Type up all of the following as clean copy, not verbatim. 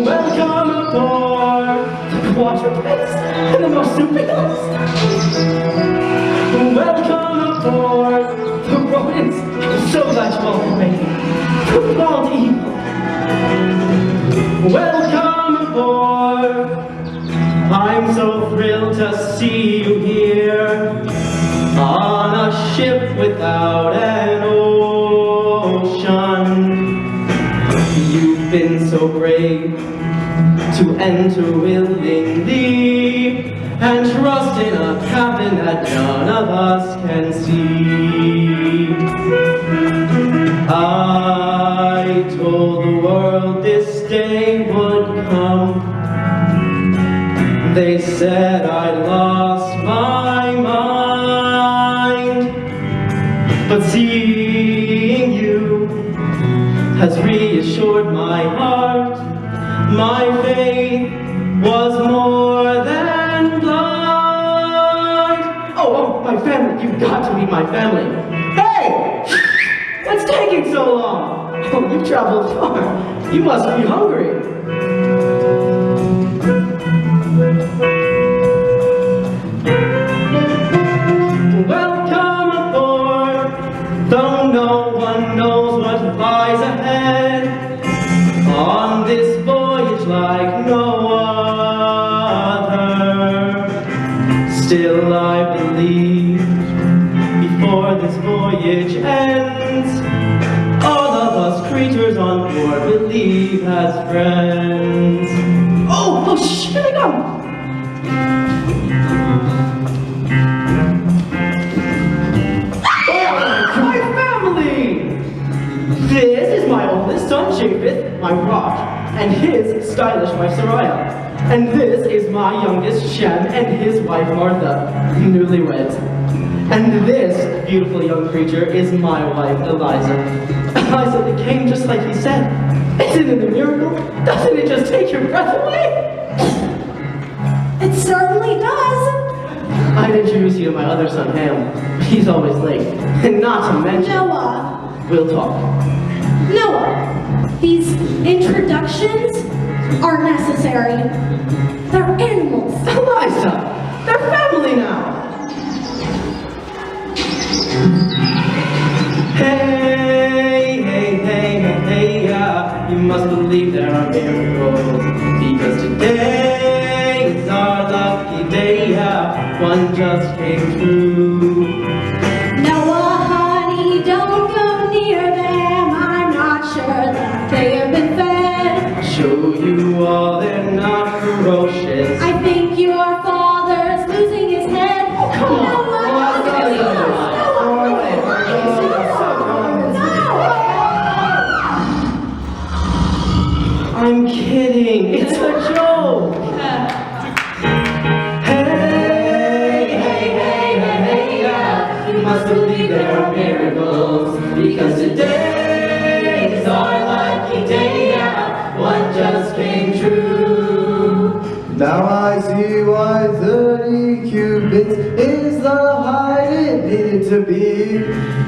Welcome aboard the quadrupeds and the marsupials. Welcome aboard the rodents. I'm so glad you all can make it. The bald eagle. Welcome aboard. I'm so thrilled to see you here on a ship without an ocean. You've been so brave to enter willingly and trust in a cabin that none of us can see. I told the world this day would come. They said I'd lost my mind, but seeing you has reassured my heart. My faith was more than blind. Oh, my family, you've got to meet my family. Hey! What's taking so long? Oh, you've traveled far. You must be hungry. Welcome aboard, though no one knows what lies ahead. On this voyage like no other, still I believe before this voyage ends, all of us creatures on board will leave as friends. Oh, shh, here they come! My family! This is my oldest son, Japheth, my rock, and his stylish wife, Sariah. And this is my youngest, Shem, and his wife, Martha, newlyweds. And this beautiful young creature is my wife, Eliza. Eliza, it came just like he said. Isn't it a miracle? Doesn't it just take your breath away? It certainly does. I'd introduce you to my other son, Ham. He's always late. And not to mention... Noah. We'll talk. Noah, these introductions aren't necessary. They're animals. Eliza, they're family now. Hey, you must believe there are miracles, because today is our lucky day, one just came true. Noah, honey, don't go near them. I'm not sure that they have been fed. I'll show you all, they're not ferocious. I think your father's losing his head. Oh, come on. I'm kidding. It's a joke. Hey, you must believe there are miracles, because today is our lucky day, one just came true. Now I see why 30 cubits is the height it needed to be.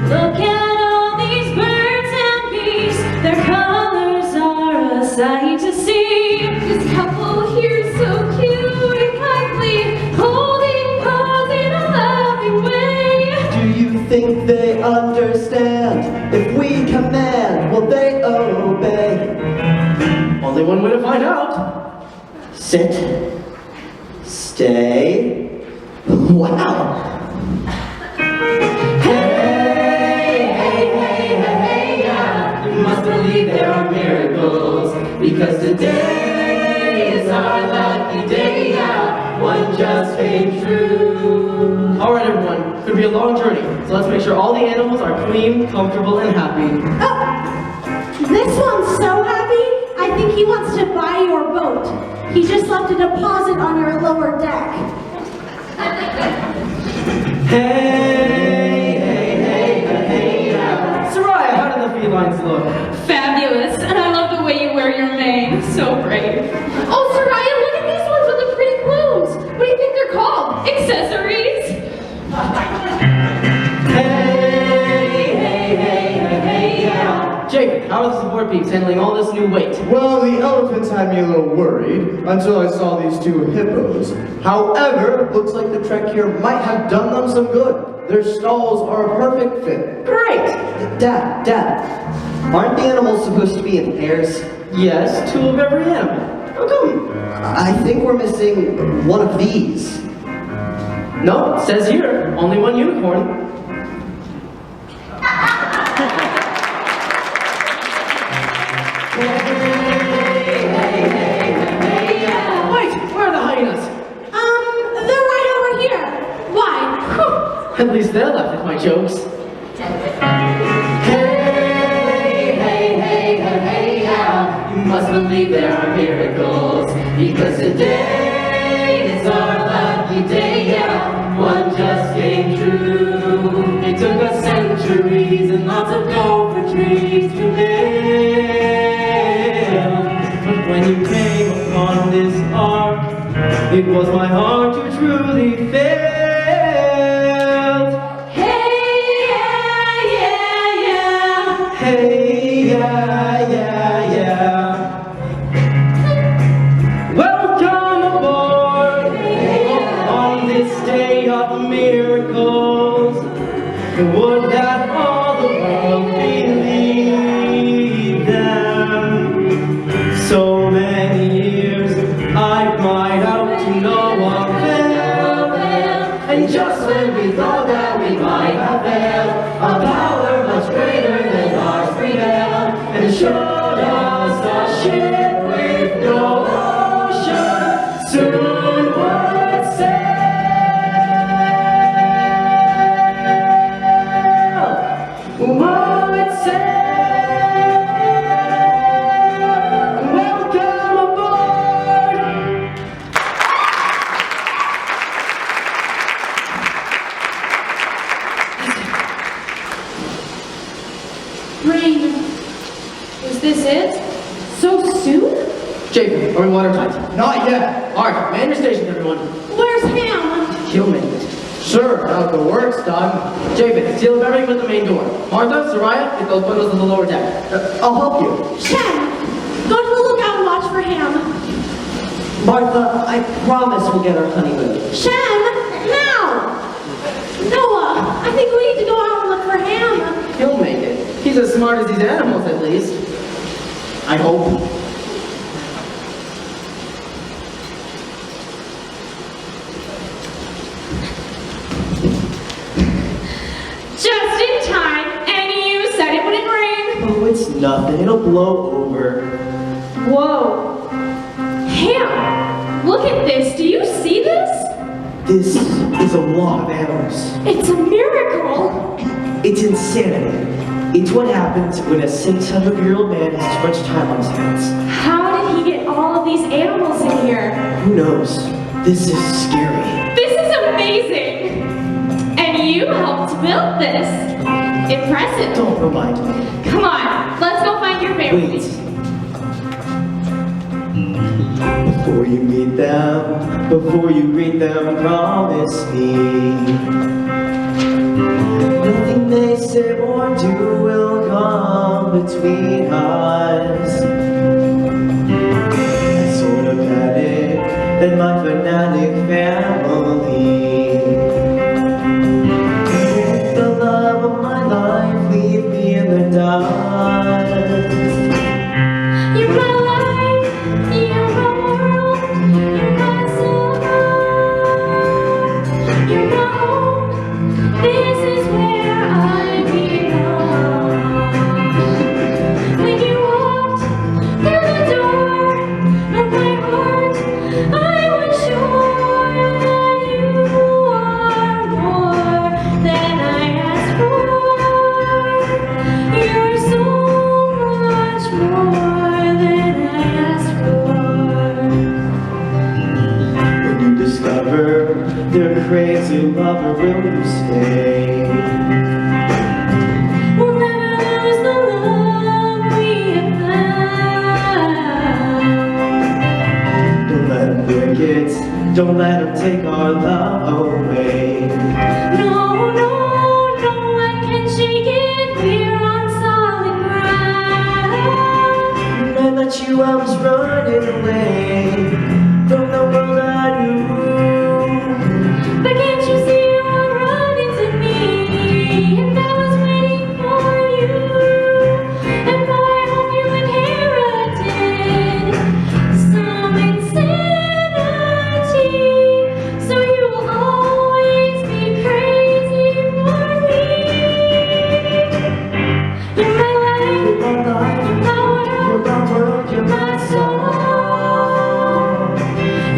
Look at all these birds and bees. Their colors are a sight to see. This couple here is so cute and kindly, holding paws in a loving way. Do you think they understand? If we command, will they obey? Only one way to find out. Sit. Stay. Wow. You must believe there are miracles, because today is our lucky day, one just came true. Alright everyone, could be a long journey, so let's make sure all the animals are clean, comfortable, and happy. Oh, this one's so happy, I think he wants to buy your boat. He just left a deposit on your lower deck. Hey, Sariah, how do the felines look? Fabulous, and I love the way you wear your mane. So brave. Oh, Sariah, look at these ones with the pretty plumes. What do you think they're called? Accessories? Hey, Jake, David, how are the support peeps handling all this new weight? Well, the elephants had me a little worried until I saw these two hippos. However, looks like the trek here might have done them some good. Their stalls are a perfect fit. Great! Dad, aren't the animals supposed to be in pairs? Yes, 2 of every animal. How come? I think we're missing one of these. No, it says here, only 1 unicorn. Wait, where are the hyenas? They're right over here. Why? At least they'll laugh at my jokes. You must believe there are miracles, because today is our lucky day, yeah. One just came true. It took us centuries and lots of gopher trees to live. But when you came upon this ark, it was my heart you truly felt. Hey, yeah. Hey, yeah. Welcome aboard on this day of miracles. Would that all the world believe them? So many years I cried out to no avail, and just when we thought that we might have failed, a power much greater than ours prevailed, and showed us a ship with no ocean soon would sail. Would sail. Welcome aboard. Rain. Was this it? So soon? Jacob, are we watertight? Not yet. Alright, man your stations, everyone. Where's Ham? He'll make it. Sure, now that the work's done. Jacob, seal everything but the main door. Martha, Soraya, get those bundles on the lower deck. I'll help you. Shen, go to the lookout and watch for Ham. Martha, I promise we'll get our honeymoon. Shen, now! Noah, I think we need to go out and look for Ham. He'll make it. He's as smart as these animals, at least. I hope. Just in time, and you said it wouldn't rain. Oh, it's nothing. It'll blow over. Whoa. Ham, look at this. Do you see this? This is a lot of animals. It's a miracle. It's insanity. It's what happens when a 600-year-old man has too much time on his hands. How did he get all of these animals in here? Who knows? This is scary. This is amazing. And you helped build this. Impressive. Don't remind me. Come on, let's go find your family. Wait. Before you meet them, before you greet them, promise me nothing they say or do will come between us. I sort of panic that my fanatic family take the love of my life, leave me in the dust. You're my life, you're my world, you're my soul, you're my home. This is where I belong. When you walked through the door of my heart, I was sure that you are more than I asked for. You're so much more than I asked for. When you discover their crazy lover, will you stay? We'll never lose the love we have found. Don't let them break it, don't let them take our love away. No, no, no one can shake it. We're on solid ground. you I was running away from the world I knew. But can't you see you were running to me, and I was waiting for you? And I hope you inherited some insanity, so you will always be crazy for me. You're my life, You're my life, you're my world, you're my soul.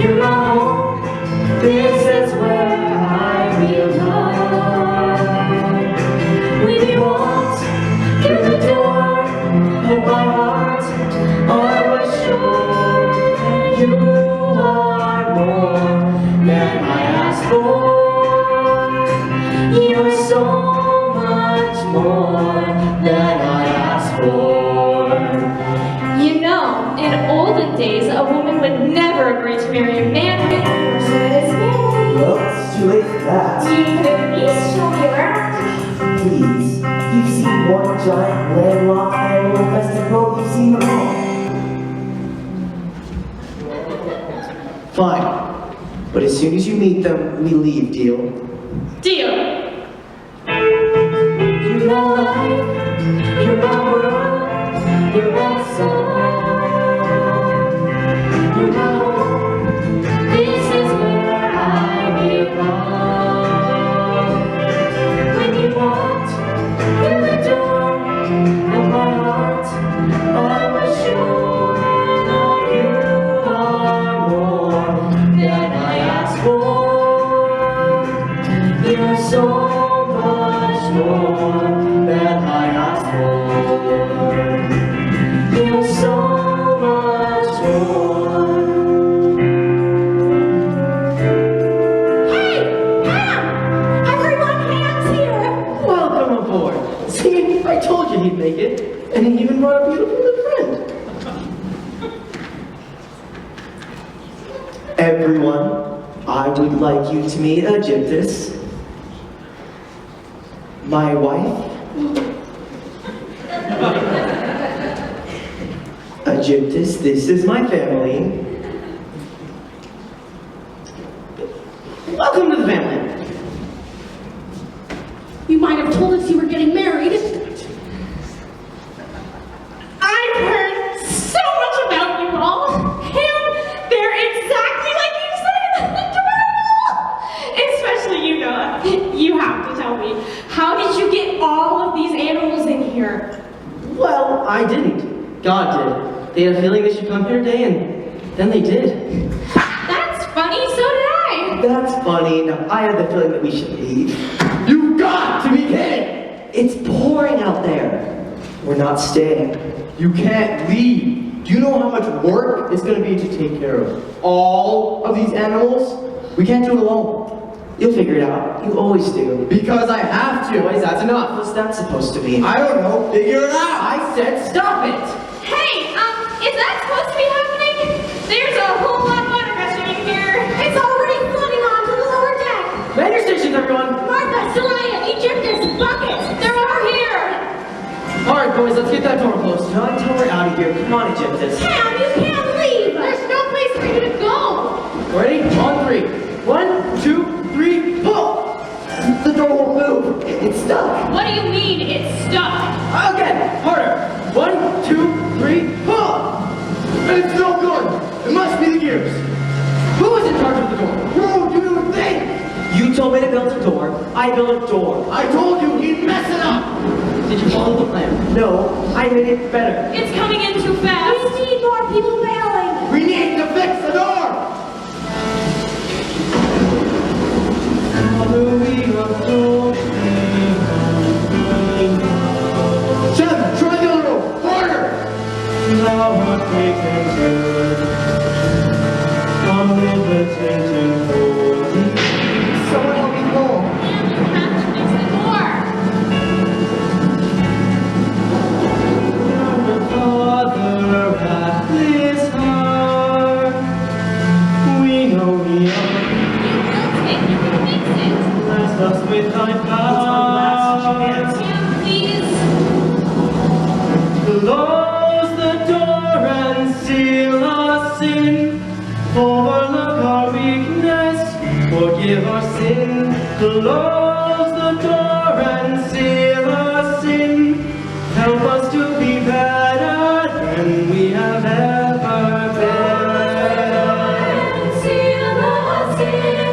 you're my home. This is where I belong. When you walked through the door of my heart, I was sure you are more than I asked for. You're so much more than I asked for. You know, in olden days, a woman would never agree to marry a man who Well, it's too late for that. please show me around. Please, you've seen one giant landlocked animal infested boat, you've seen them all. Fine, but as soon as you meet them, we leave, deal? deal. You're my life, you're my world, you're my soul. You're my home, This is where I belong. When you walked through the door of my heart. I was sure that you are more than I asked for. You're so much more than I asked for. You're so much more. Hey, Ham! Everyone, Ham's here! Welcome aboard. See, I told you he'd make it, and he even brought a beautiful new friend. Everyone, I would like you to meet Egyptus, my wife. Egyptus, this is my family. Welcome to the family. You might have told us you were getting married. I've heard so much about you all. Ham, they're exactly like you said. Adorable. Especially you, Noah. You have to tell me, how did you get all of these animals in here? Well, I didn't. God did. They had a feeling they should come here today, and then they did. That's funny, so did I. That's funny. Now, I have the feeling that we should leave. You've got to be kidding! It's pouring out there. We're not staying. You can't leave. Do you know how much work it's going to be to take care of all of these animals? We can't do it alone. You'll figure it out. You always do. Because I have to. Boys, that's enough. What's that supposed to mean? I don't know. Figure it out. I said stop it! Hey, is that supposed to be happening? There's a whole lot of water gushing in here. It's already flooding onto the lower deck. Man your stations, everyone! Martha, Celaya, Egyptus, buckets. They're all here. Alright, boys, let's get that door closed. Not until we're out of here. Come on, Egyptus. Ham, you can't leave. There's no place for you to go. Ready? On three. 1, 2, 3, pull! The door won't move. It's stuck. What do you mean it's stuck? Again, harder. 1, 2, 3, pull! It's no good. It must be the gears. Who is in charge of the door? Who do you think? You told me to build a door. I built a door. I told you he'd mess it up. Did you follow the plan? No, I made it better. It's coming in too fast. We need more people bailing. We need to fix the door. Seven, try the other rope. Harder. Someone help me pull. And you have to fix the door. Father at this heart, we know we You will take it and fix it. bless us with thy power. Sam, please. Close the door and see in. Close the door and seal us in. Help us to be better than we have ever been. Seal us in,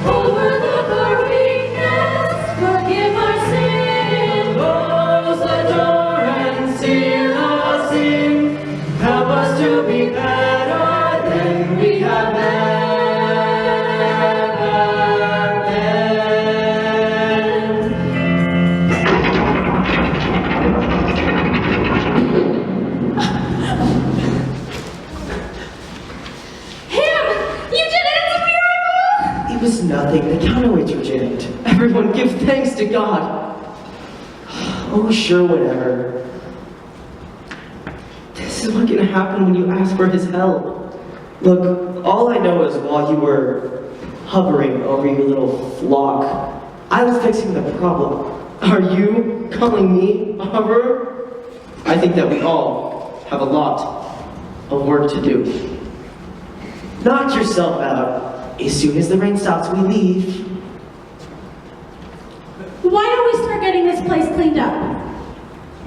overlook our weakness, forgive our sin. Close the door and seal us in. Help us to be better than we have ever been. Ham, you did it! It's a miracle! It was nothing. The counterweights were jammed. Everyone give thanks to God. Oh, sure, whatever. This is not gonna happen when you ask for his help. Look, all I know is while you were hovering over your little flock, I was fixing the problem. Are you calling me a hoverer? I think that we all have a lot of work to do. Knock yourself out. As soon as the rain stops, we leave. Why don't we start getting this place cleaned up?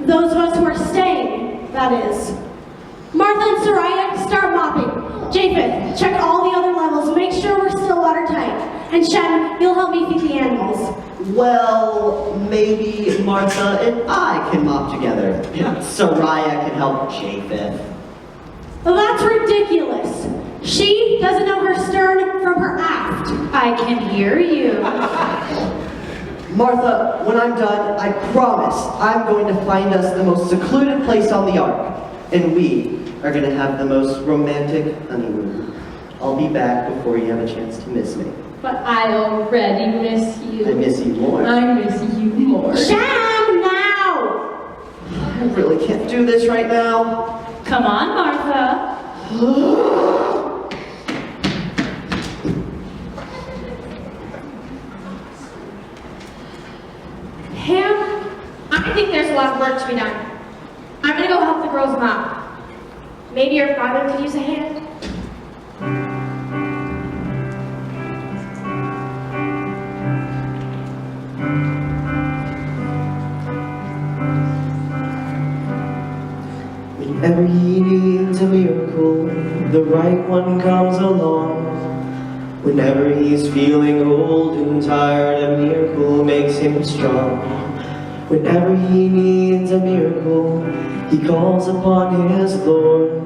Those of us who are staying, that is. Martha and Soraya, start mopping. Japheth, check all the other levels, make sure we're still watertight. And Shem, you'll help me feed the animals. Well, maybe Martha and I can mop together. Yeah. Soraya can help Japheth. Well, that's ridiculous. She doesn't know her stern from her aft. I can hear you. Martha, when I'm done, I promise I'm going to find us the most secluded place on the ark. And we are going to have the most romantic honeymoon. I'll be back before you have a chance to miss me. But I already miss you. I miss you more. I miss you more. Shem, now! I really can't do this right now. Come on, Martha. Ham, I think there's a lot of work to be done. I'm gonna go help the girls mop. Maybe your father could use a hand? Whenever he needs a miracle, the right one comes along. Whenever he's feeling old and tired, a miracle makes him strong. Whenever he needs a miracle, he calls upon his Lord.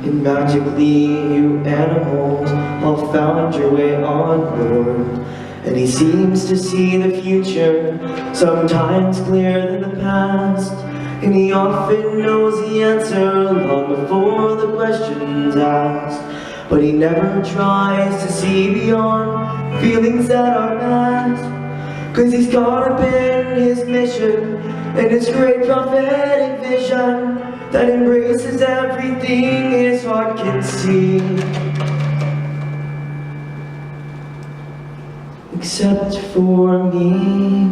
And magically you animals all found your way on board. And he seems to see the future, sometimes clearer than the past. And he often knows the answer long before the question's asked. But he never tries to see beyond feelings that are past. 'Cause he's caught up in his mission and his great prophetic vision that embraces everything his heart can see. Except for me.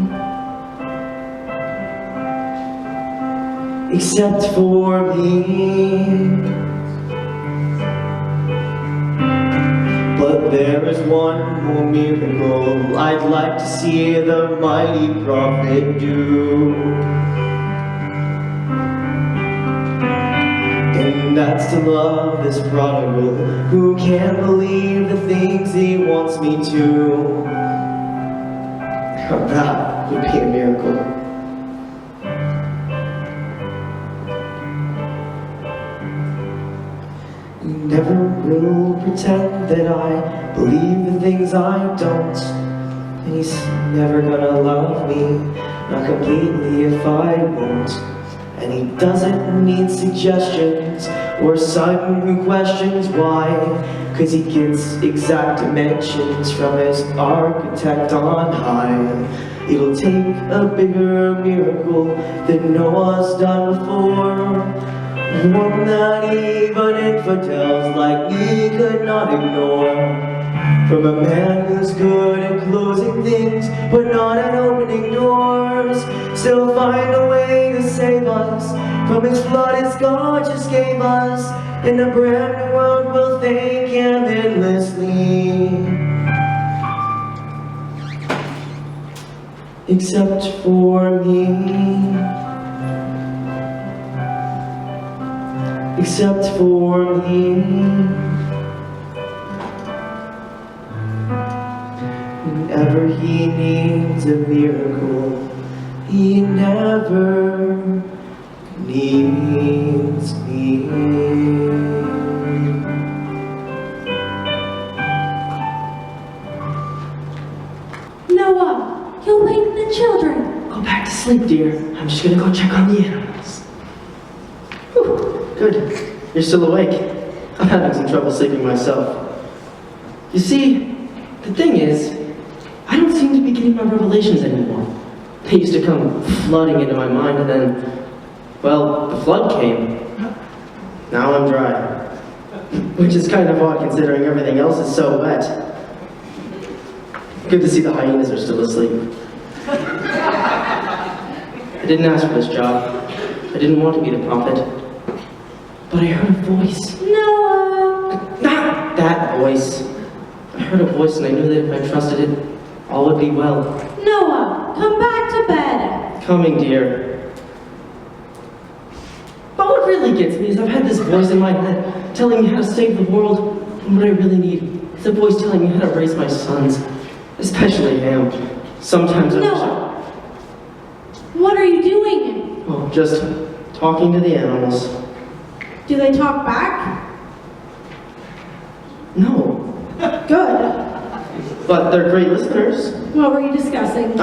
Except for me. But there is one more miracle I'd like to see the mighty prophet do. And that's to love this prodigal who can't believe the things he wants me to. That would be a miracle. Never will pretend that I believe the things I don't. And he's never gonna love me, not completely if I won't. And he doesn't need suggestions or a son who questions why. 'Cause he gets exact dimensions from his architect on high. It'll take a bigger miracle than Noah's done before. One that even infidels like me could not ignore. From a man who's good at closing things, but not at opening doors. Still find a way to save us from his flood his God just gave us. In a brand new world we'll thank him endlessly. except for me. Except for me. Whenever he needs a miracle, he never needs me. Noah, you'll wake the children. Go back to sleep, dear. I'm just gonna go check on the animals. Whew, good. You're still awake. I'm having some trouble sleeping myself. You see, the thing is, I don't seem to be getting my revelations anymore. They used to come flooding into my mind and then, well, the flood came. Now I'm dry. Which is kind of odd considering everything else is so wet. Good to see the hyenas are still asleep. I didn't ask for this job. I didn't want to be the prophet. But I heard a voice. Noah! Not that voice. I heard a voice and I knew that if I trusted it, all would be well. Noah, come back to bed. Coming, dear. But what really gets me is I've had this voice in my head telling me how to save the world, and what I really need is a voice telling me how to raise my sons, especially Ham. Sometimes I wish Noah, what are you doing? Oh, just talking to the animals. Do they talk back? No, Good. but they're great listeners. What were you discussing?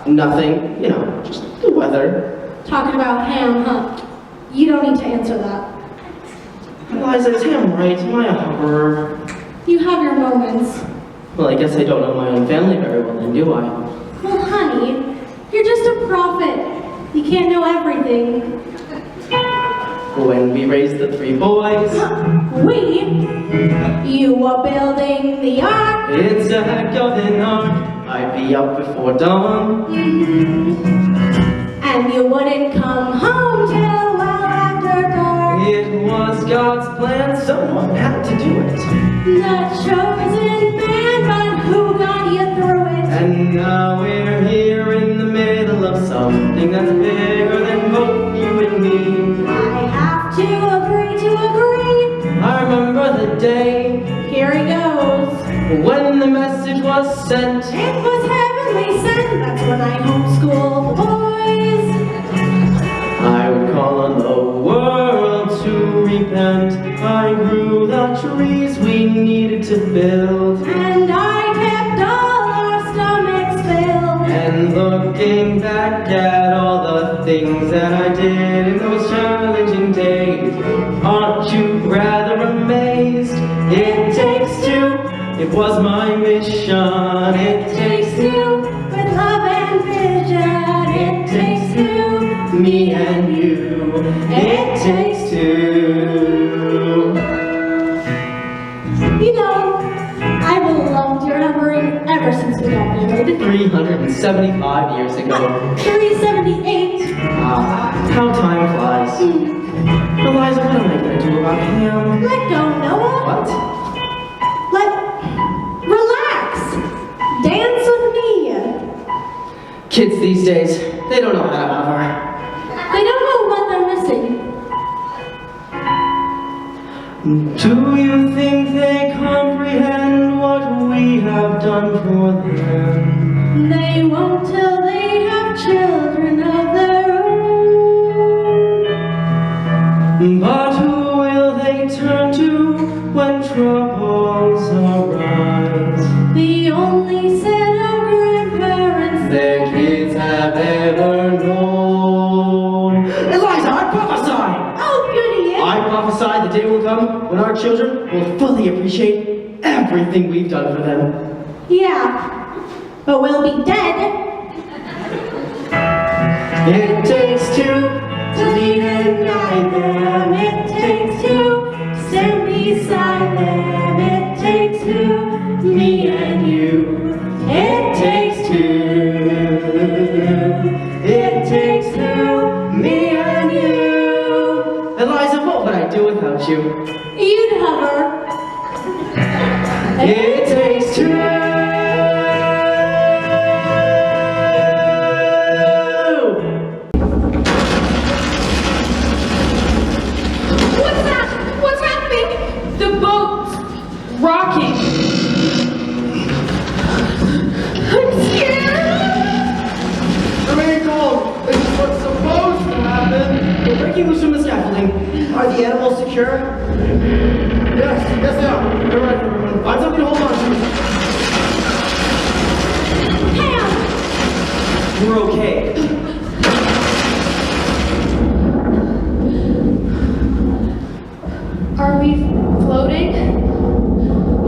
Nothing, you know, just the weather. Talking about Ham, huh? You don't need to answer that. Eliza, is Ham right? Am I a hoverer? You have your moments. Well, I guess I don't know my own family very well then, do I? Well, honey, you're just a prophet. You can't know everything. When we raised the 3 boys, You were building the ark. it's a heck of an ark. I'd be up before dawn. And you wouldn't come home till well after dark. It was God's plan, someone had to do it. The chosen man, but who got you through it? And now we're here in the middle of something that's bigger than both you and me. I have to agree to agree. I remember the day Here he goes. when the message was sent. It was heavenly sent. That's when I homeschool the boys. I would call on the world to repent. I grew the trees we needed to build. And I kept all our stomachs filled. And looking back at all the things that I did in those challenging days, aren't you rather amazed? It takes 2, it was my mission. It takes 2, with love and vision. It takes 2, me and you. It takes 2. You know, I've loved your hovering ever since we got married. 375 years ago. 378. How time flies. Eliza, what am I going to do about him? Let go, Noah. What? Relax. Dance with me. Kids these days, they don't know how to hover. They don't know what they're missing. Do you think they comprehend what we have done for them? They won't till they have children of their own. But who will they turn to when troubles arise? The only set of grandparents Their kids have ever known. Eliza, I prophesy! Oh, goody. I prophesy the day will come when our children will fully appreciate everything we've done for them. Yeah, but we'll be dead. It takes 2 to lead and guide them. It takes 2 to stand beside them. It takes 2, Me and you. It takes 2. It takes 2. Me and you. Eliza, what would I do without you? You'd hover. It takes 2. secure? Yes, they are. You're right, everyone. Find something to hold on to. Ham! We're okay. Are we floating?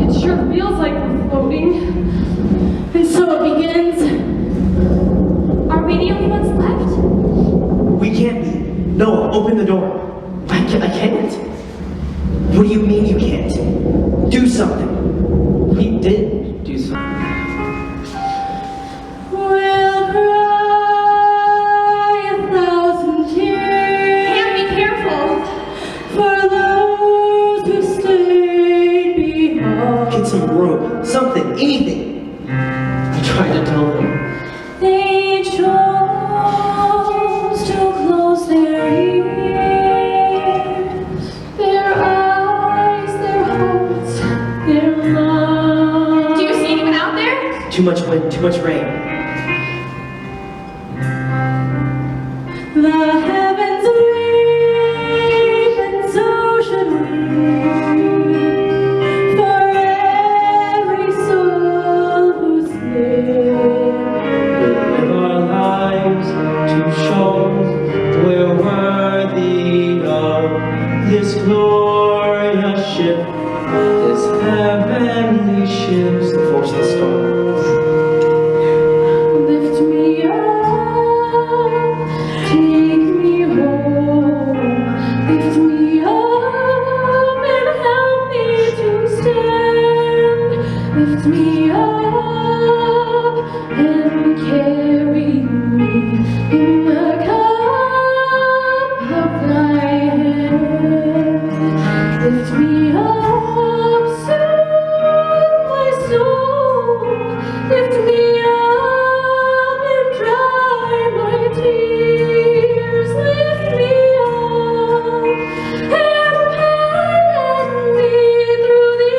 It sure feels like we're floating. And so it begins. Are we the only ones left? We can't be. No, open the door. I can't. What do you mean you can't? Do something. He did do something. We'll cry 1,000 tears. Ham, be careful! For those who stayed behind. Get some rope. Something. Anything. I tried to tell them. They chose to close their ears, their eyes, their hearts, their minds. Do you see anyone out there? Too much wind, too much rain. The heavens weep and so should we, for every soul who's lived. Live our lives to show we're worthy of this glorious ship, this heavenly ship. The force of the storm. Lift me up, take me home. Lift me up and help me to stand. Lift me up and carry me in the cup of thy hand. Lift me up, soothe my soul. Lift me up and dry my tears. Lift me up and pilot me through the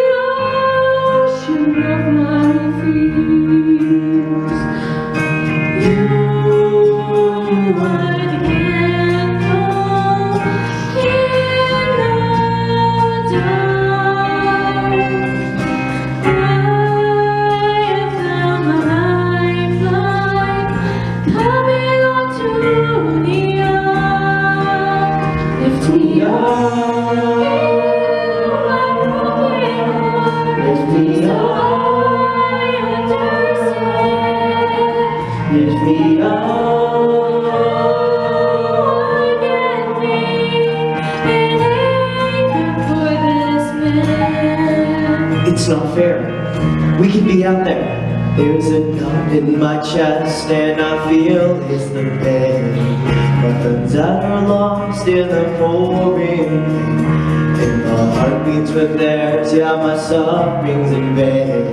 ocean of my fears. You are the candle in the dark. I have found my lifeline coming onto the ark. Lift me up, heal my broken heart. Lift me up, I understand. Lift me up. Get me an anchor for this man. It's not fair. We can be out there. There's a knot in my chest and I feel it's the pain. Nothing's ever lost in the pouring. And my heart beats with theirs, yeah, my suffering's in vain.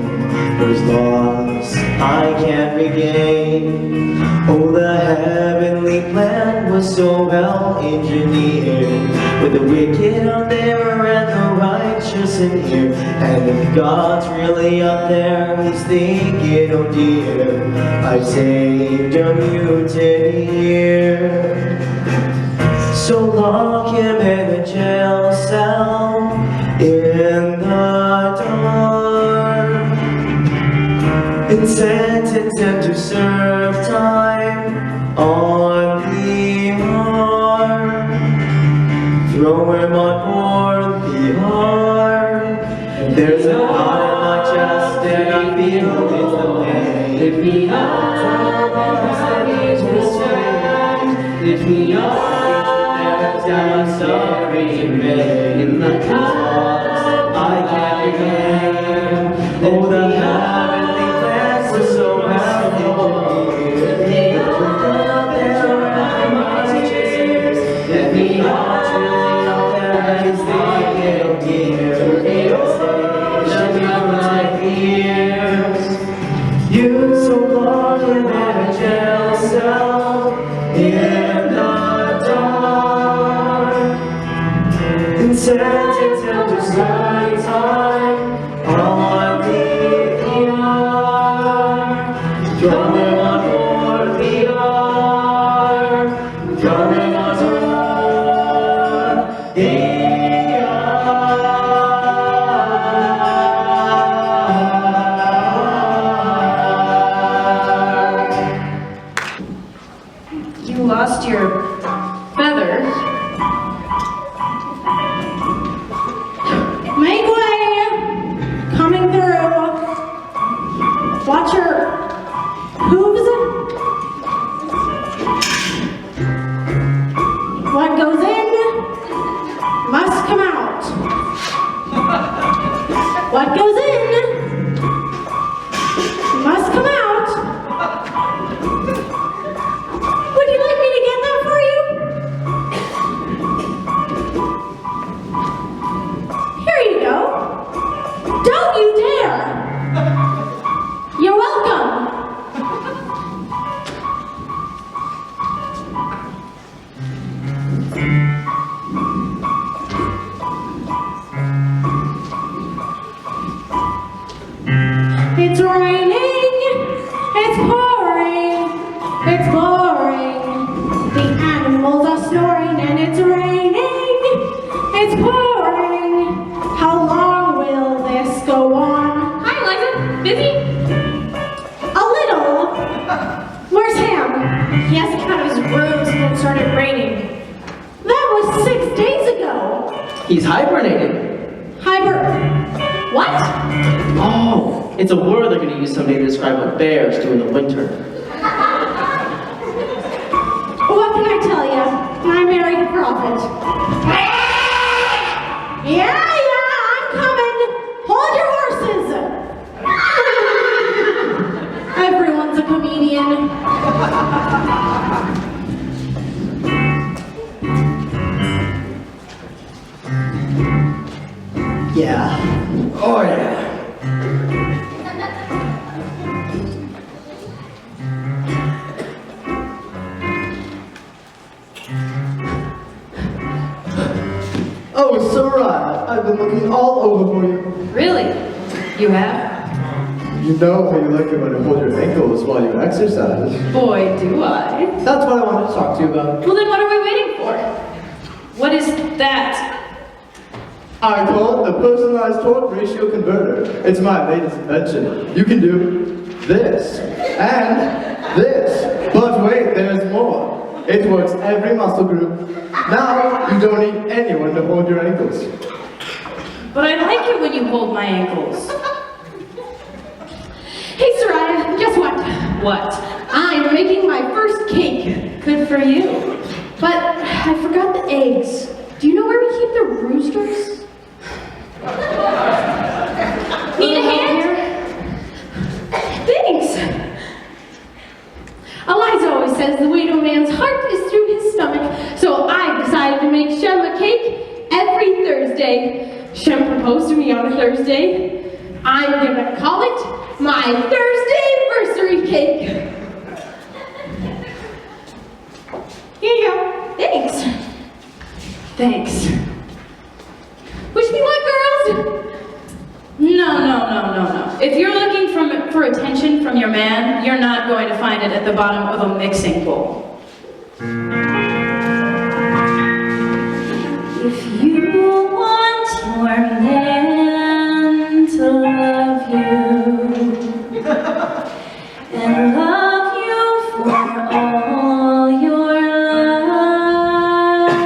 There's loss I can't regain. Oh, the heavenly plan was so well engineered, with the wicked up there and the righteous in here. And if God's really up there, he's thinking, oh dear, I've saved a mutineer. So lock him in a jail cell in the dark and sentence him to serve time on the ark. Throw him on board the ark. There's a knot in my chest and I feel it's the pain. Lift me up, lift me up, I'm suffering in vain. in the cause I can't begin. Oh, the heavenly plans were so well engineered. Put up there around my tears. Let me out really up there is thinking, oh dear, let me out my fears. You so locked in a jail cell in the dark and sentence him to spend time on the ark. Throw him on board the ark. Throw him on board the ark. lost your feathers. Make way! Coming through. Watch your hooves. What goes in must come out. What goes in must come out. Would you like me to get that for you? Here you go. Don't you dare! You're welcome. It's raining, it's pouring, it's pouring. The animals are snoring and it's raining, it's pouring. How long will this go on? Hi, Eliza. Busy? A little. Where's Ham? He has to come out of his room since it started raining. That was 6 days ago. He's hibernating. What? Oh, it's a word they're going to use someday to describe what bears do in the winter. What can I tell you? I married a prophet. Yeah, I'm coming. Hold your horses. Everyone's a comedian. Yeah. Oh, yeah. Oh, Soraya, I've been looking all over for you. Really? You have? You know how you like it when I hold your ankles while you exercise. Boy, do I. That's what I wanted to talk to you about. Well, then what are we waiting for? What is that? I call it the personalized torque ratio converter. It's my latest invention. You can do this and this. But wait, there's more. It works every muscle group. Now you don't need anyone to hold your ankles. But I like it when you hold my ankles. Hey, Soraya, guess what? What? I'm making my first cake. Good for you. But I forgot the eggs. Do you know where we keep the roosters? Need a hand? Thanks. Eliza always says the way to a man's heart is through his stomach, so I decided to make Shem a cake every Thursday. Shem proposed to me on a Thursday. I'm gonna call it my Thursday-versary cake. Here you go. Thanks. Thanks. Wish me luck, girls. No. If you're looking for attention from your man, you're not going to find it at the bottom of a mixing bowl. If you want your man to love you and love you for all your life,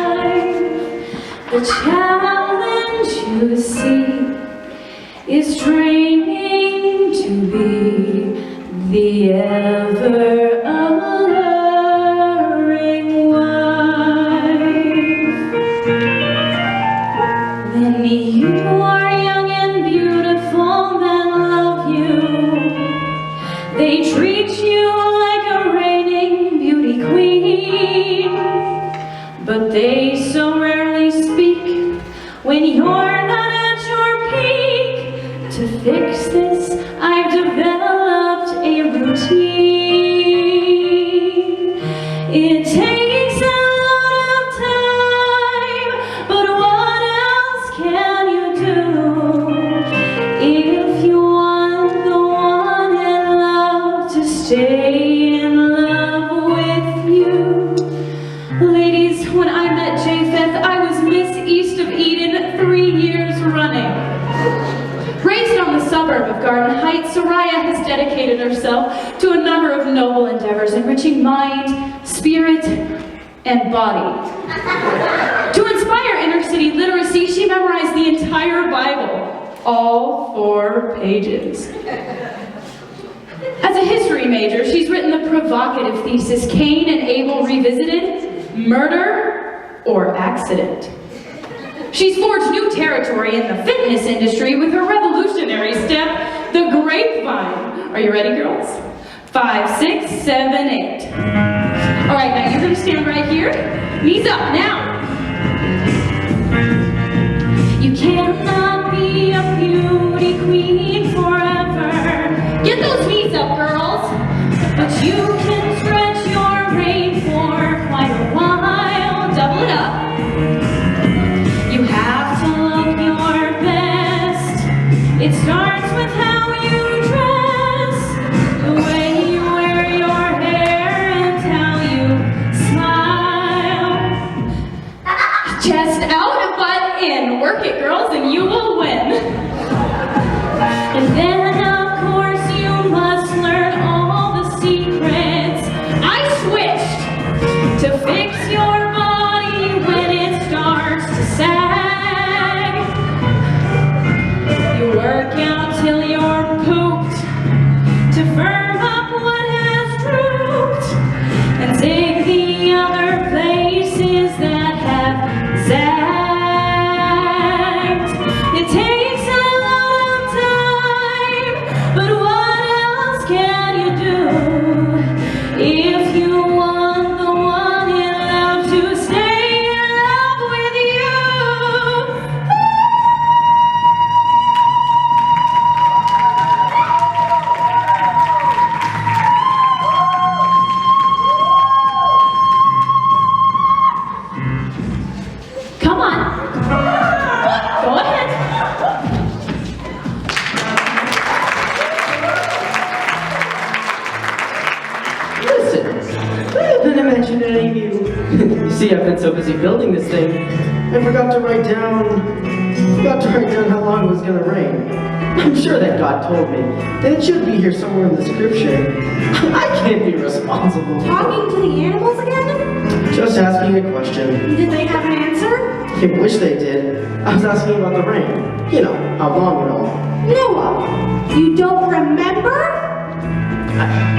the challenge you see is training to be the ever alluring wife. Then you are enriching mind, spirit, and body. To inspire inner city literacy, she memorized the entire Bible, all 4 pages. As a history major, she's written the provocative thesis, Cain and Abel Revisited, Murder or Accident. She's forged new territory in the fitness industry with her revolutionary step, the grapevine. Are you ready, girls? 5, 6, 7, 8. All right, now you're gonna stand right here. Knees up, now. You cannot be a beauty queen forever. Get those knees up, girls. But you can stretch your reign for quite a while. Double it up. You have to look your best. It starts with how you dress, the way you wear your hair, and how you smile. Chest out, butt in. Work it, girls, and you will win. And then, of course, you must learn all the secrets. I switched to fix your body when it starts to sag. You work out till you're pooped to firm up what has drooped and take the other places that have zagged. It takes a lot of time, but what else can you do if you want the one you love to stay in love with you? Come on. Go ahead. Listen, I didn't mention any of you. You see, I've been so busy building this thing, I forgot to write down how long it was gonna rain. I'm sure that God told me, and it should be here somewhere in the scripture. I can't be responsible. Talking to the animals again? Just asking a question. Did they have an answer? I wish they did. I was asking about the rain. You know, how long and all. Noah, you don't remember?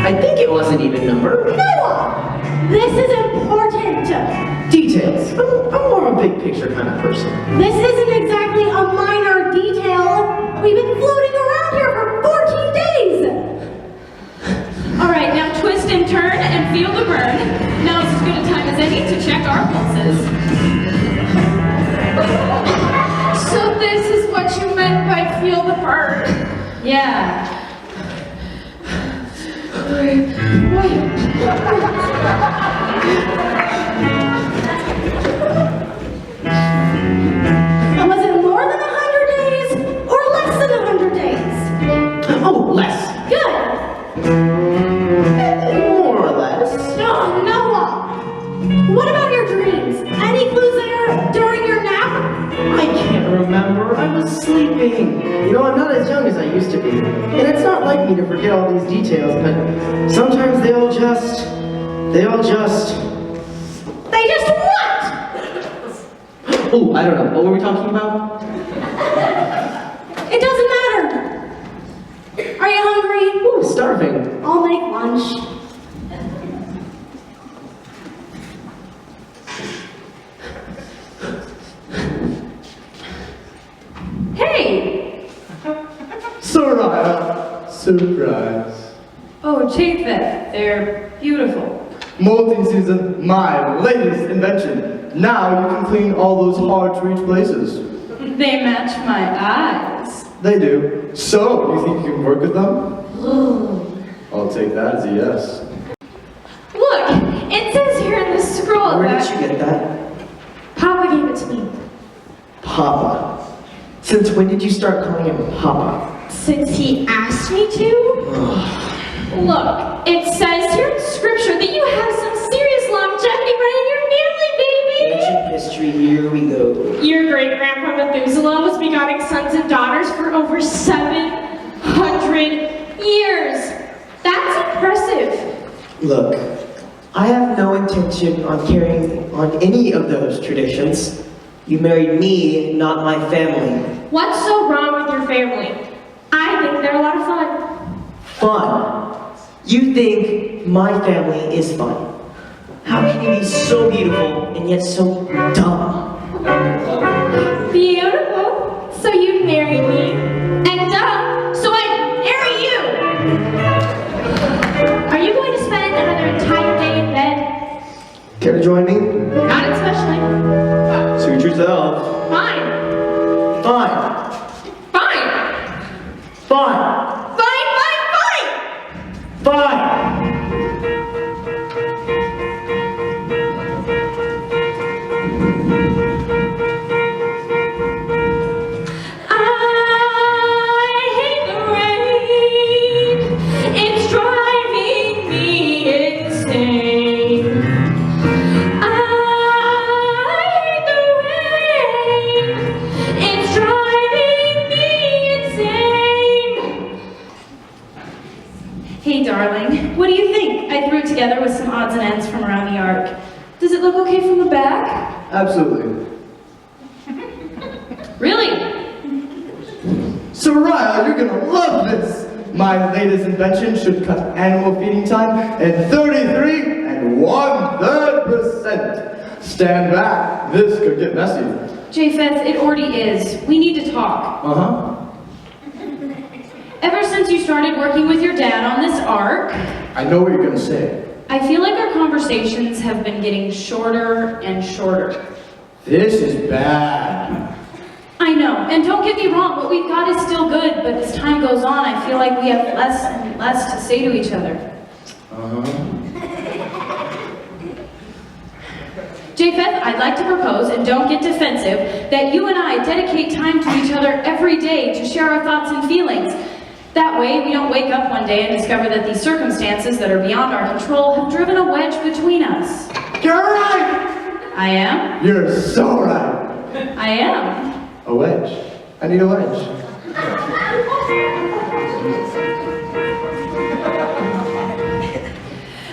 I think it wasn't even numbered. Noah, this is important. Details. I'm more of a big picture kind of person. This isn't exactly a minor detail. We've been floating around here for 14 days. All right, now twist and turn and feel the burn. Now is as good a time as any to check our pulses. So this is what you meant by feel the burn. Yeah. Was it more than 100 days or less than 100 days? Oh, less. Good. More or less. Oh, Noah. What about your dreams? Any clues there during your nap? I can't remember. I was sleeping. You know, I'm not as young as I used to be. And it's not like me to forget all these details, but sometimes they just what? Oh, I don't know. What were we talking about? It doesn't matter. Are you hungry? Ooh, starving. I'll make lunch. Hey! Soraya, surprise. Oh, Japheth, they're beautiful. Multi-season, my latest invention. Now you can clean all those hard-to-reach places. They match my eyes. They do. So, you think you can work with them? I'll take that as a yes. Look, it says here in the scroll Where that did you get that? Papa gave it to me. Papa. Since when did you start calling him Papa? Since he asked me to. Look, it says here in scripture that you have some serious longevity right in your family, baby. Ancient history, here we go. Your great-grandpa Methuselah was begetting sons and daughters for over 700 years. That's impressive. Look, I have no intention on carrying on any of those traditions. You married me, not my family. What's so wrong with your family? I think they're a lot of fun. Fun. You think my family is fun. How can you be so beautiful and yet so dumb? Beautiful, so you'd marry me. And dumb, so I'd marry you. Are you going to spend another entire day in bed? Care to join me? Not especially. Suit yourself. Fine. Fine. Fine. Fine. Fine, fine, fine! Fine. I hate the rain. It's driving me insane. I hate the rain. It's driving me insane. Hey, darling, what do you think? I threw it together with some odds and ends from around the arc. Does it look okay from the back? Absolutely. Really? So Ryle, you're gonna love this! My latest invention should cut animal feeding time in 33 1/3%. Stand back, this could get messy. Japheth, it already is. We need to talk. Uh-huh. Ever since you started working with your dad on this arc, I know what you're gonna say. I feel like our conversations have been getting shorter and shorter. This is bad. I know, and don't get me wrong, what we've got is still good, but as time goes on, I feel like we have less and less to say to each other. Uh-huh. Japheth, I'd like to propose, and don't get defensive, that you and I dedicate time to each other every day to share our thoughts and feelings. That way, we don't wake up one day and discover that these circumstances that are beyond our control have driven a wedge between us. You're right! I am. You're so right. I am. A wedge. I need a wedge.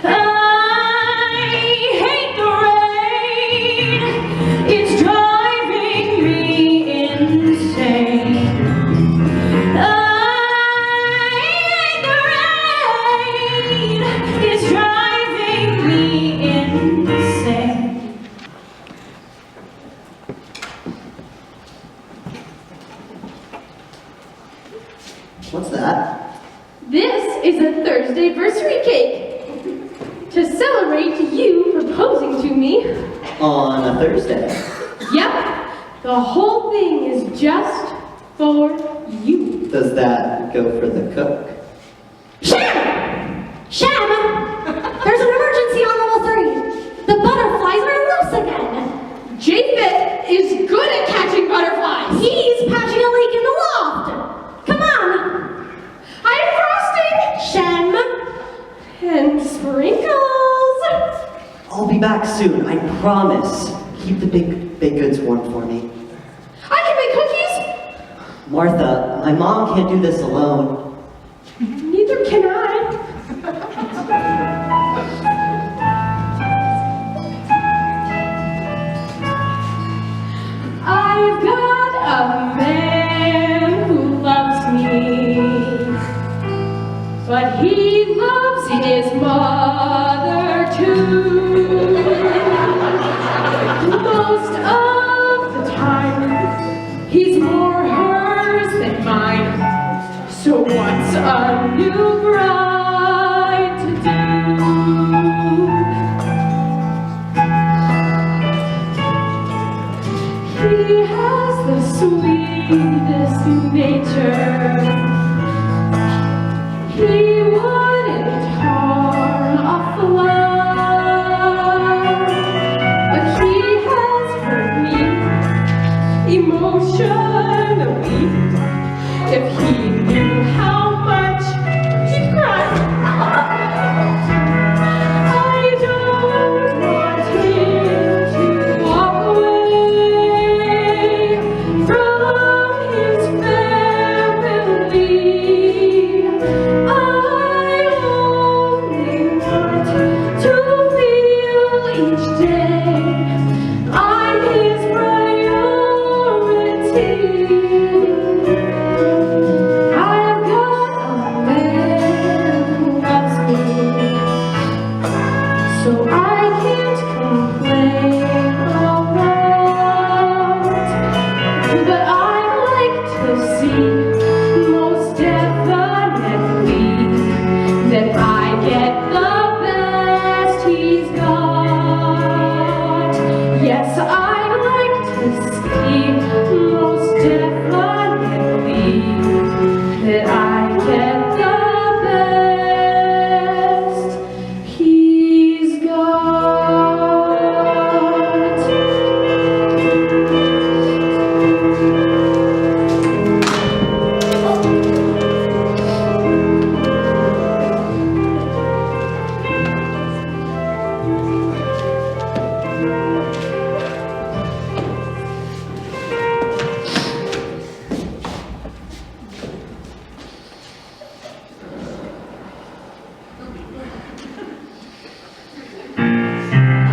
I hate the rain. It's driving me insane. I hate the rain. It's driving me insane. What's that? This is a Thursday anniversary cake. To celebrate you proposing to me. On a Thursday. Yep, the whole thing is just for you. Does that go for the cook? Shem! Shem! There's an emergency on level 3. The butterflies are loose again. Japheth is good at catching butterflies. He's patching a leak in the loft. Come on. I'm frosting Shem! and sprinkles. I'll be back soon, I promise. Keep the baked goods warm for me. I can make cookies. Martha, my mom can't do this alone. Neither can I. I've got a man who loves me, but he loves his mother too. Most of the time, he's more hers than mine. So what's a new bride to do? He has the sweetest nature. He wouldn't harm a flower, but he has hurt me emotionally. If he knew how much he'd cry. I don't want him to walk away from his family. I only want to feel so I can't complain a lot. But I'd like to see, most definitely, that I get the best he's got. Yes, I'd like to see, most definitely, that I get the best he's got.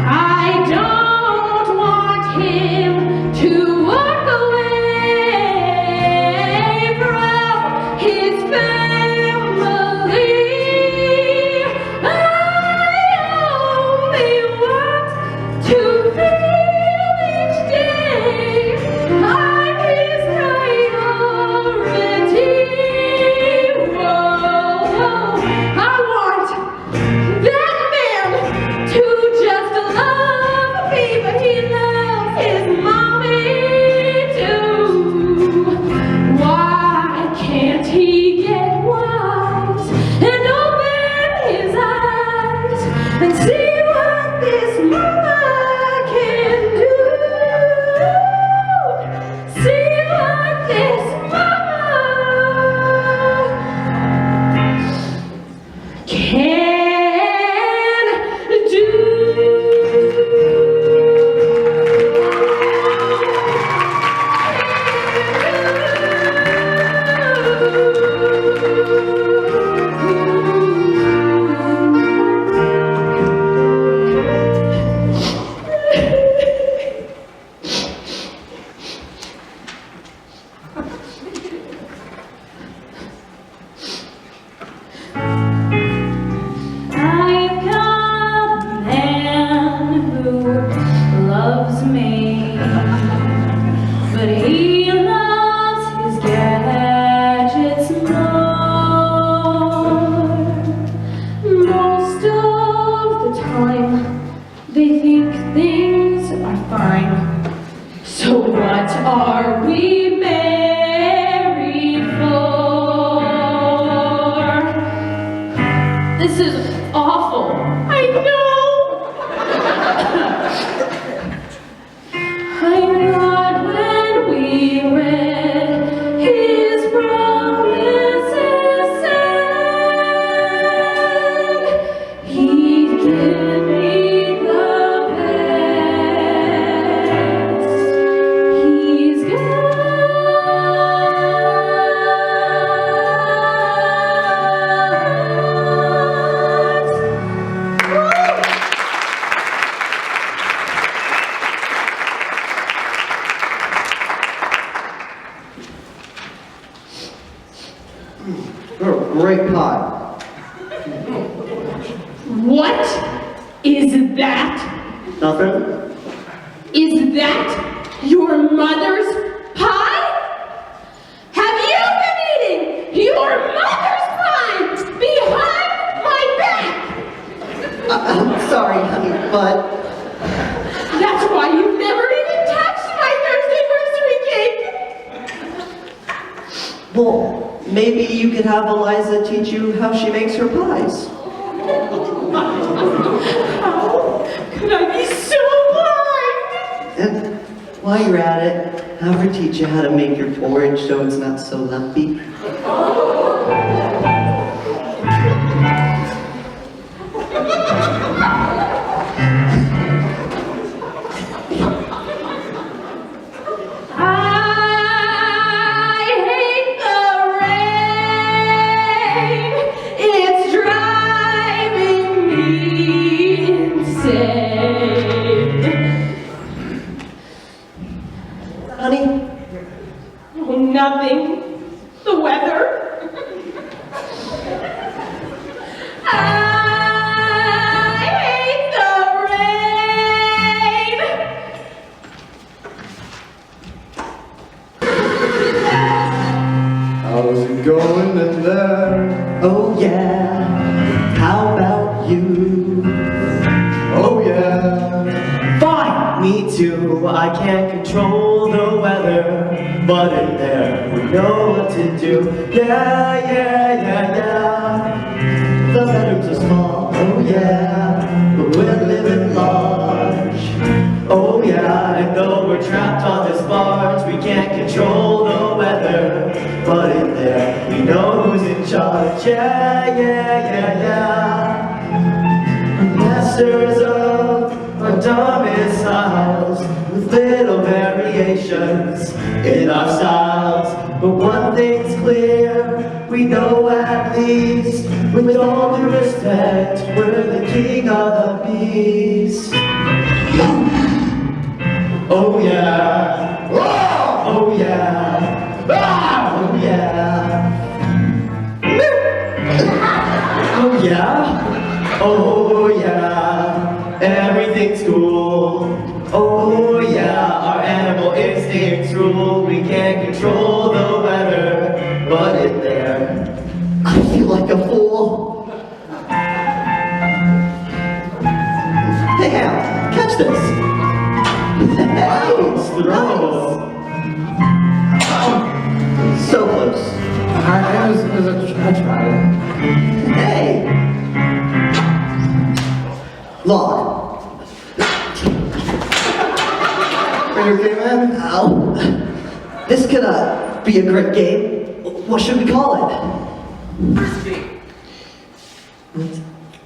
I don't want him to walk away from his family. I only want to feel each day I'm his priority. Whoa, I want that man to just love me, but he loves his mommy too. Why can't he get wise and open his eyes and see what this mama can do? See what this mama can do. I've got a man who loves me, but he loves his gadgets more. Most of the time, they think things are fine. So what are we married for? This is awful. I know. I thought when we read his promises said he'd give me the best he's You're a great pie. What is that? Nothing? Is that your mother's pie? Have you been eating your mother's pie behind my back? I'm sorry, honey, but That's why you've never even touched my Thursday well, maybe you could have Eliza teach you how she makes her pies. How could I be so blind? And while you're at it, have her teach you how to make your porridge so it's not so lumpy. I hate the rain. It's driving me insane. Honey, Oh, nothing. The weather. I can't control the weather, but in there we know what to do. Yeah, yeah, yeah, yeah. The bedrooms are small, oh yeah, but we're living large. Oh yeah, and though we're trapped on this barge, we can't control the weather, but in there we know who's in charge. Yeah, yeah, yeah, yeah. Masters of our domiciles, with little variations in our styles. But one thing's clear, we know at least, with all due respect, we're the king of the beast. Oh yeah, oh yeah, oh yeah. Oh yeah, oh yeah, everything's cool. Oh yeah, our animal instincts rule. We can't control the weather, but in there, I feel like a fool. Hey Hal, catch this. nice throw. So close. I tried. Hey! Log. Are you okay, man? Ow. This could be a great game. What should we call it?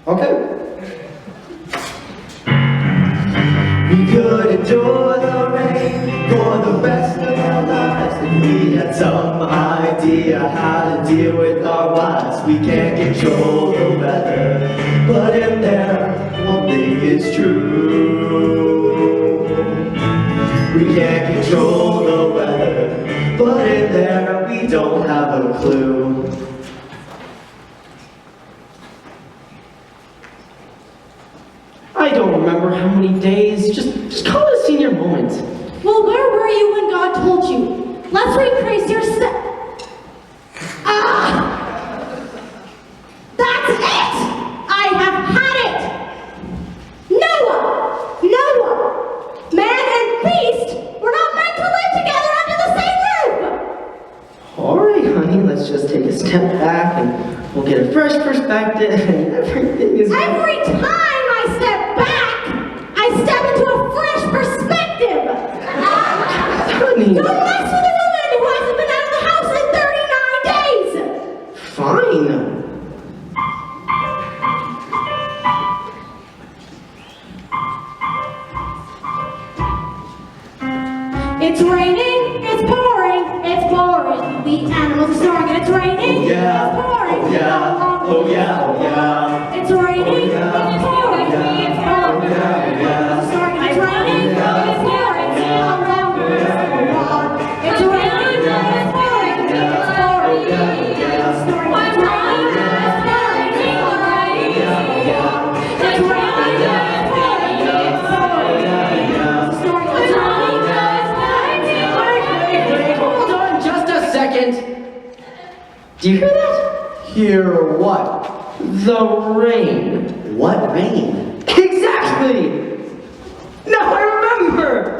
Okay. We could endure the rain for the rest of our lives if we had some idea how to deal with our wives. We can't control the weather, but in there, one thing is true. We can't control the weather, but in there, we don't have a clue. I don't remember how many days. Just call it a senior moment. Well, where were you when God told you? Let's retrace your step. Ah! That's it! I have had it! Noah! Man and beast were not meant to live together under the same roof! Alright, honey, let's just take a step back and we'll get a fresh perspective and everything is... Every time I step back, I step into a fresh perspective! Honey, Don't mess with a woman who hasn't been out of the house in 39 days! fine. It's raining, it's pouring, it's boring. The animals are snoring and it's raining, Oh yeah, it's pouring. oh yeah, oh yeah, oh yeah. It's raining, Oh, yeah. it's pouring, it's pouring. Oh, yeah, yeah. It's snoring and it's raining, it's pouring. It's all around us. It's raining, it's pouring, it's pouring. It's snoring and it's raining, it's pouring, it's pouring. It's raining, it's pouring, it's pouring. It's snoring and it's raining, it's pouring. Hold on just a second. Do you hear that? Hear what? The rain. What rain? Exactly! Now I remember!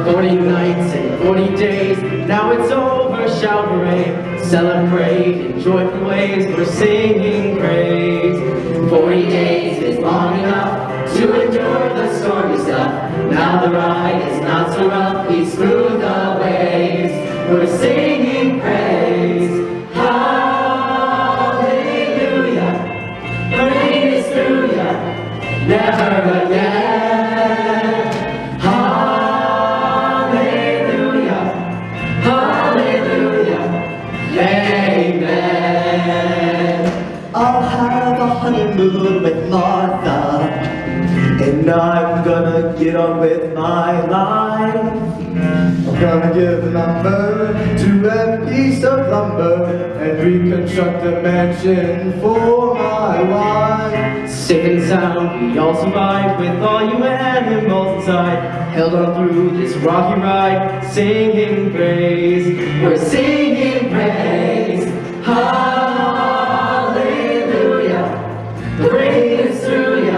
40 nights and 40 days, now it's over, shout hooray. Celebrate in joyful ways, we're singing praise. 40 days is long enough to endure the stormy stuff. Now the ride is not so rough, we smooth the waves. We're singing praise. Hallelujah. The rain is through ya. Never again. Hallelujah. Hallelujah. Amen. I'll have a honeymoon with Martha. And I'm gonna get on with my life. I'm gonna give lumber to a piece of lumber and reconstruct a mansion for my wife. Safe and sound, we all survived with all you animals inside. Held on through this rocky ride, singing praise. We're singing praise. Hallelujah. The rain is through ya.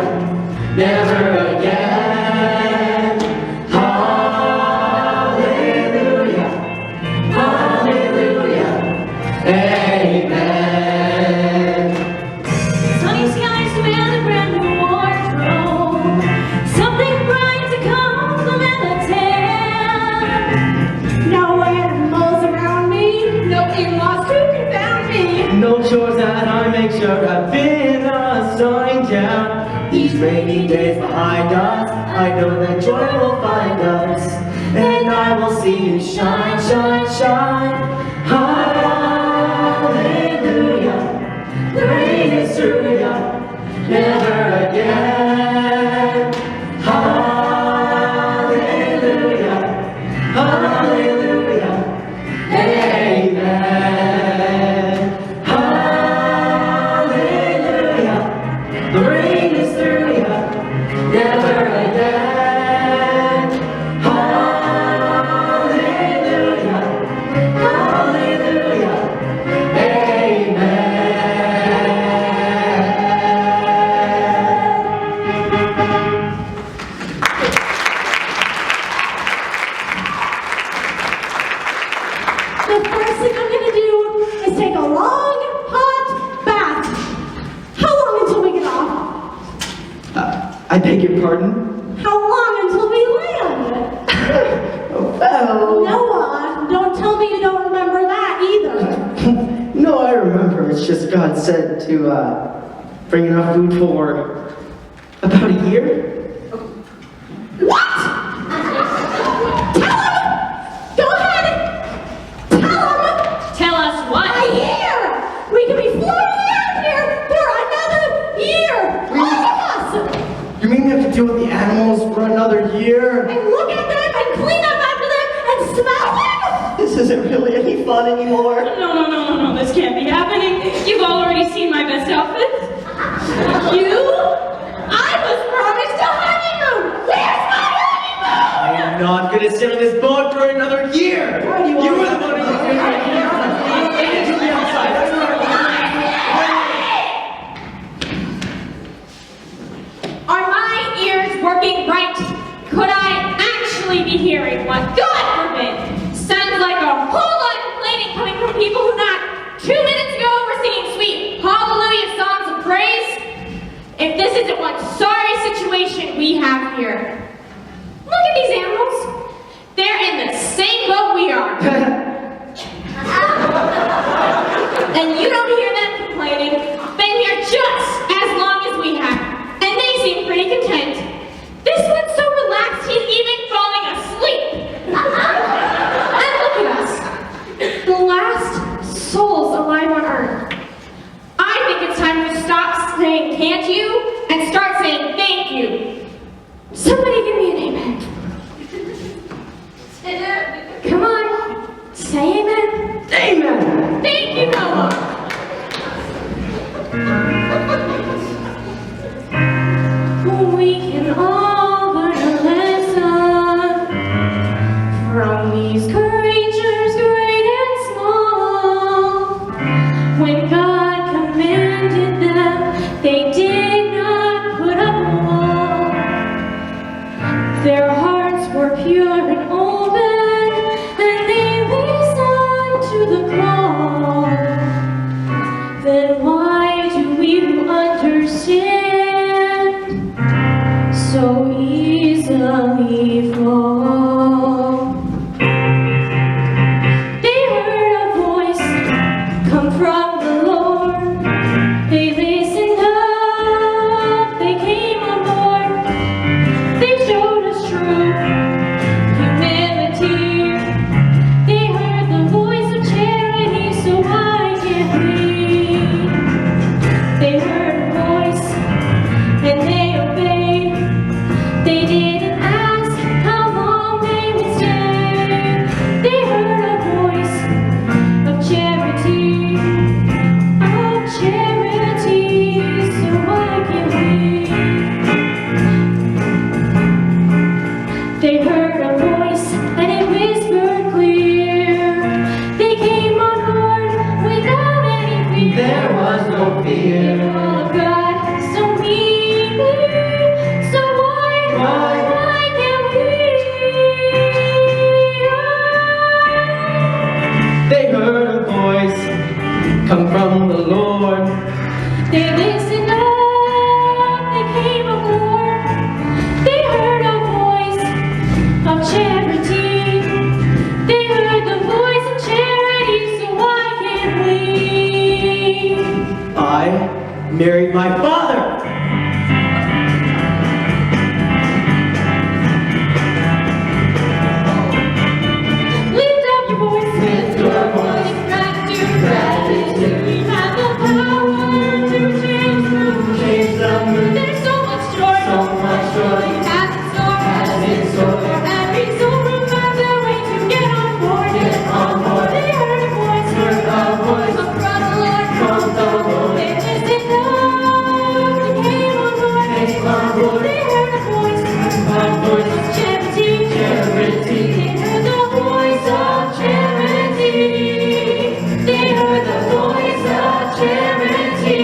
make sure I've been assigned down. These rainy days behind us, I know that joy will find us, and I will see you shine, shine, shine. Hallelujah, the rain is through ya, never again. Hallelujah, hallelujah, amen. Hallelujah, the rain is through ya, never again. Hallelujah, hallelujah, amen. The first thing I'm gonna do is take a long, hot bath. How long until we get off? I beg your pardon? How long until we land? Well, Noah, don't tell me you don't remember that either. no, I remember. It's just God said to bring enough food for about a year. What? Tell him! Go ahead! Tell him! Tell us A what? year! We can be floating out here for another year! All of us! You mean we have to deal with the animals for another year? And look at them and clean up after them and smell them! This isn't really any fun anymore. No, this can't be happening. You've already seen my best outfit. You? I was promised a honeymoon! Where's my honeymoon? I'm not gonna sit on this boat for another year. Why do you You want were the one who was gonna make me to the outside. That's what Are my ears working right? Could I actually be hearing what, God forbid, sounds like a whole lot of complaining coming from people who not 2 minutes ago were singing sweet hallelujah songs of praise? If this isn't one sorry situation we have here. Look at these animals. They're in the same boat we are. And you don't hear them complaining. Been here just as long as we have. And they seem pretty content. This one's so relaxed he's even falling asleep. And look at us. The last souls alive on Earth. I think it's time we stop saying can't you and start saying thank you. Somebody give me an amen. Come on. Say amen. Amen! Thank you, Noah. We can all learn a lesson from these creatures great and small. When God commanded them, they did not put up a wall. Their hearts were pure and open, and they listened to the call. Then why do we understand so easily fall? They heard a voice come from the Lord. They listened up, they came on board. They showed us true humility. They heard the voice of charity, so why can't we? They heard a voice and they obeyed. They didn't ask how long they would stay. They heard a voice of charity, so why can't we? They heard a voice and it whispered clear. They came on board without any fear. There was no fear. All of God so meekly. So why can't we? They heard a voice come from the Lord. They listened up, they came aboard. They heard a voice of charity. They heard the voice of charity, so why can't we? I I married my father. Lift up your voice, lift your voice, gratitude. We have the power to change the mood. There's so much joy, has in store for every soul. Remember way to get on board. They heard a voice, from the Lord. They listened up, they came on board. They heard a voice of charity. They heard the voice of charity. They heard the voice of charity.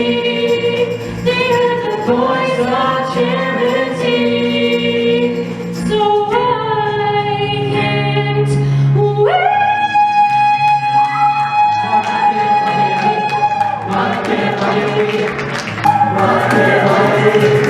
They heard the voice of charity. So I can't wait.